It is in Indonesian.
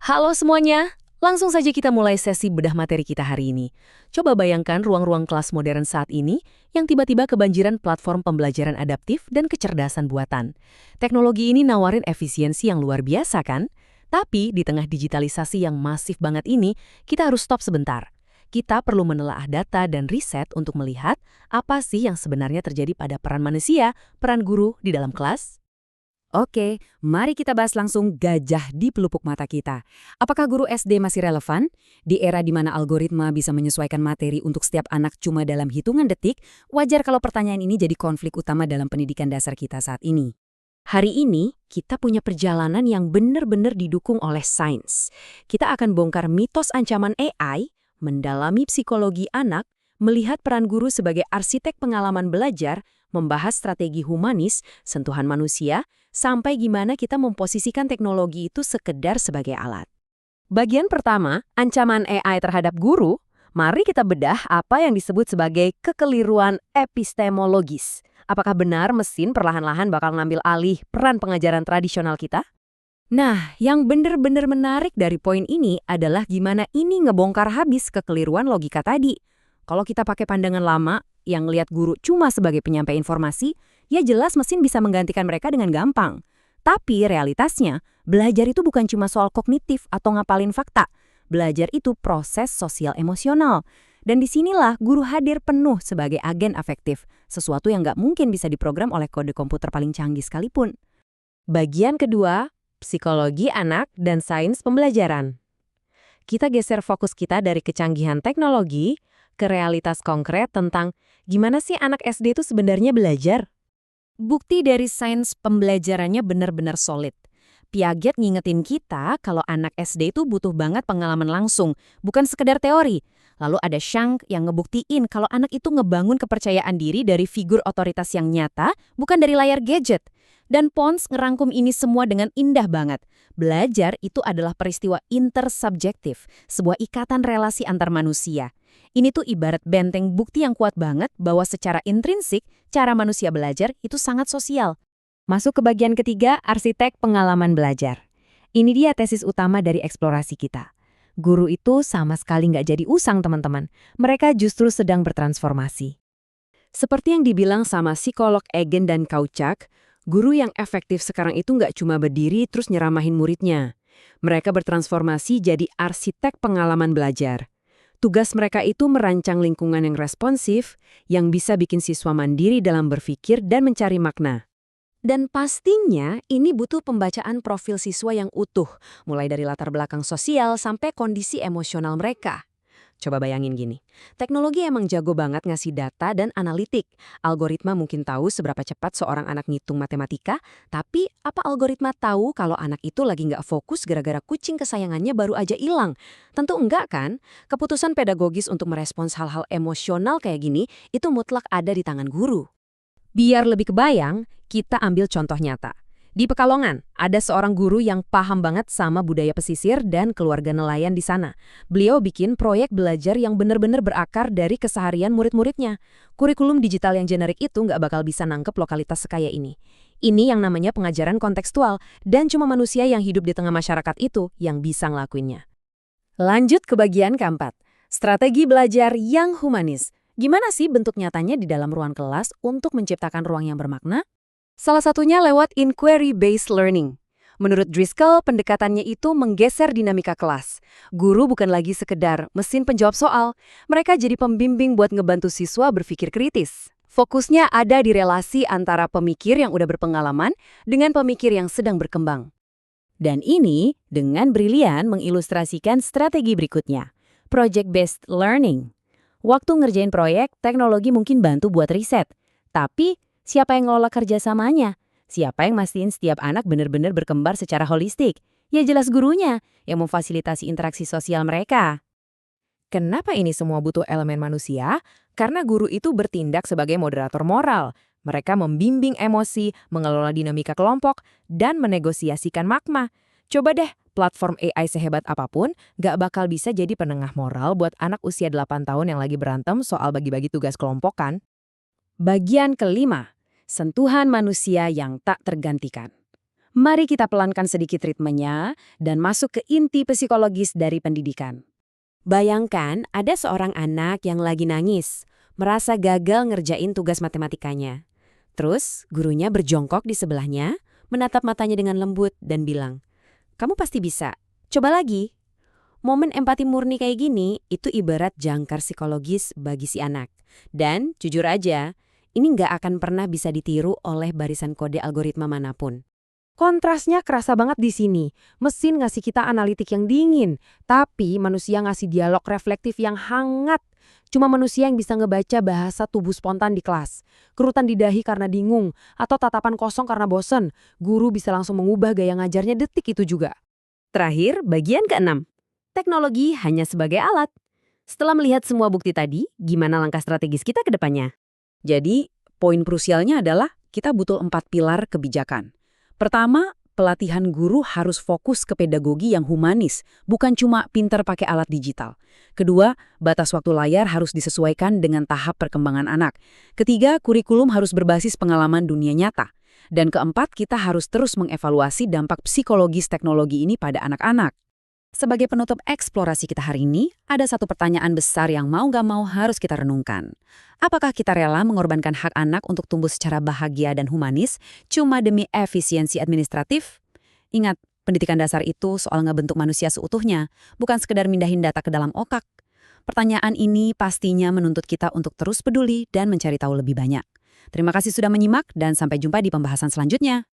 Halo semuanya, langsung saja kita mulai sesi bedah materi kita hari ini. Coba bayangkan ruang-ruang kelas modern saat ini yang tiba-tiba kebanjiran platform pembelajaran adaptif dan kecerdasan buatan. Teknologi ini nawarin efisiensi yang luar biasa kan? Tapi di tengah digitalisasi yang masif banget ini, kita harus stop sebentar. Kita perlu menelaah data dan riset untuk melihat apa sih yang sebenarnya terjadi pada peran manusia, peran guru di dalam kelas. Oke, mari kita bahas langsung gajah di pelupuk mata kita. Apakah guru SD masih relevan? Di era di mana algoritma bisa menyesuaikan materi untuk setiap anak cuma dalam hitungan detik, wajar kalau pertanyaan ini jadi konflik utama dalam pendidikan dasar kita saat ini. Hari ini, kita punya perjalanan yang benar-benar didukung oleh sains. Kita akan bongkar mitos ancaman AI, mendalami psikologi anak, melihat peran guru sebagai arsitek pengalaman belajar, membahas strategi humanis, sentuhan manusia, sampai gimana kita memposisikan teknologi itu sekedar sebagai alat. Bagian pertama, ancaman AI terhadap guru, mari kita bedah apa yang disebut sebagai kekeliruan epistemologis. Apakah benar mesin perlahan-lahan bakal ngambil alih peran pengajaran tradisional kita? Nah, yang benar-benar menarik dari poin ini adalah gimana ini ngebongkar habis kekeliruan logika tadi. Kalau kita pakai pandangan lama, yang lihat guru cuma sebagai penyampai informasi, ya jelas mesin bisa menggantikan mereka dengan gampang. Tapi realitasnya, belajar itu bukan cuma soal kognitif atau ngapalin fakta. Belajar itu proses sosial emosional. Dan disinilah guru hadir penuh sebagai agen afektif, sesuatu yang nggak mungkin bisa diprogram oleh kode komputer paling canggih sekalipun. Bagian kedua, psikologi anak dan sains pembelajaran. Kita geser fokus kita dari kecanggihan teknologi ke realitas konkret tentang gimana sih anak SD itu sebenarnya belajar. Bukti dari sains pembelajarannya benar-benar solid. Piaget ngingetin kita kalau anak SD itu butuh banget pengalaman langsung, bukan sekedar teori. Lalu ada Shank yang ngebuktiin kalau anak itu ngebangun kepercayaan diri dari figur otoritas yang nyata, bukan dari layar gadget. Dan Pons ngerangkum ini semua dengan indah banget. Belajar itu adalah peristiwa intersubjektif, sebuah ikatan relasi antar manusia. Ini tuh ibarat benteng bukti yang kuat banget bahwa secara intrinsik, cara manusia belajar itu sangat sosial. Masuk ke bagian ketiga, arsitek pengalaman belajar. Ini dia tesis utama dari eksplorasi kita. Guru itu sama sekali nggak jadi usang, teman-teman. Mereka justru sedang bertransformasi. Seperti yang dibilang sama psikolog Egen dan Kauchak, guru yang efektif sekarang itu nggak cuma berdiri terus nyeramahin muridnya. Mereka bertransformasi jadi arsitek pengalaman belajar. Tugas mereka itu merancang lingkungan yang responsif, yang bisa bikin siswa mandiri dalam berpikir dan mencari makna. Dan pastinya ini butuh pembacaan profil siswa yang utuh, mulai dari latar belakang sosial sampai kondisi emosional mereka. Coba bayangin gini, teknologi emang jago banget ngasih data dan analitik. Algoritma mungkin tahu seberapa cepat seorang anak ngitung matematika, tapi apa algoritma tahu kalau anak itu lagi nggak fokus gara-gara kucing kesayangannya baru aja hilang? Tentu enggak kan? Keputusan pedagogis untuk merespons hal-hal emosional kayak gini, itu mutlak ada di tangan guru. Biar lebih kebayang, kita ambil contoh nyata. Di Pekalongan, ada seorang guru yang paham banget sama budaya pesisir dan keluarga nelayan di sana. Beliau bikin proyek belajar yang benar-benar berakar dari keseharian murid-muridnya. Kurikulum digital yang generik itu nggak bakal bisa nangkep lokalitas sekaya ini. Ini yang namanya pengajaran kontekstual, dan cuma manusia yang hidup di tengah masyarakat itu yang bisa ngelakuinnya. Lanjut ke bagian keempat, strategi belajar yang humanis. Gimana sih bentuk nyatanya di dalam ruang kelas untuk menciptakan ruang yang bermakna? Salah satunya lewat inquiry-based learning. Menurut Driscoll, pendekatannya itu menggeser dinamika kelas. Guru bukan lagi sekedar mesin penjawab soal, mereka jadi pembimbing buat ngebantu siswa berpikir kritis. Fokusnya ada di relasi antara pemikir yang udah berpengalaman dengan pemikir yang sedang berkembang. Dan ini dengan brilian mengilustrasikan strategi berikutnya, project-based learning. Waktu ngerjain proyek, teknologi mungkin bantu buat riset. Tapi siapa yang ngelola kerjasamanya? Siapa yang mastiin setiap anak benar-benar berkembang secara holistik? Ya jelas gurunya, yang memfasilitasi interaksi sosial mereka. Kenapa ini semua butuh elemen manusia? Karena guru itu bertindak sebagai moderator moral. Mereka membimbing emosi, mengelola dinamika kelompok, dan menegosiasikan makna. Coba deh, platform AI sehebat apapun, gak bakal bisa jadi penengah moral buat anak usia 8 tahun yang lagi berantem soal bagi-bagi tugas kelompok kan? Bagian kelima, sentuhan manusia yang tak tergantikan. Mari kita pelankan sedikit ritmenya dan masuk ke inti psikologis dari pendidikan. Bayangkan ada seorang anak yang lagi nangis, merasa gagal ngerjain tugas matematikanya. Terus gurunya berjongkok di sebelahnya, menatap matanya dengan lembut dan bilang, "Kamu pasti bisa, coba lagi." Momen empati murni kayak gini itu ibarat jangkar psikologis bagi si anak. Dan jujur aja, ini nggak akan pernah bisa ditiru oleh barisan kode algoritma manapun. Kontrasnya kerasa banget di sini. Mesin ngasih kita analitik yang dingin, tapi manusia ngasih dialog reflektif yang hangat. Cuma manusia yang bisa ngebaca bahasa tubuh spontan di kelas. Kerutan di dahi karena bingung, atau tatapan kosong karena bosen. Guru bisa langsung mengubah gaya ngajarnya detik itu juga. Terakhir, bagian ke-6. Teknologi hanya sebagai alat. Setelah melihat semua bukti tadi, gimana langkah strategis kita ke depannya? Jadi, poin krusialnya adalah kita butuh 4 pilar kebijakan. Pertama, pelatihan guru harus fokus ke pedagogi yang humanis, bukan cuma pinter pakai alat digital. Kedua, batas waktu layar harus disesuaikan dengan tahap perkembangan anak. Ketiga, kurikulum harus berbasis pengalaman dunia nyata. Dan keempat, kita harus terus mengevaluasi dampak psikologis teknologi ini pada anak-anak. Sebagai penutup eksplorasi kita hari ini, ada satu pertanyaan besar yang mau gak mau harus kita renungkan. Apakah kita rela mengorbankan hak anak untuk tumbuh secara bahagia dan humanis cuma demi efisiensi administratif? Ingat, pendidikan dasar itu soal ngebentuk manusia seutuhnya, bukan sekedar mindahin data ke dalam otak. Pertanyaan ini pastinya menuntut kita untuk terus peduli dan mencari tahu lebih banyak. Terima kasih sudah menyimak dan sampai jumpa di pembahasan selanjutnya.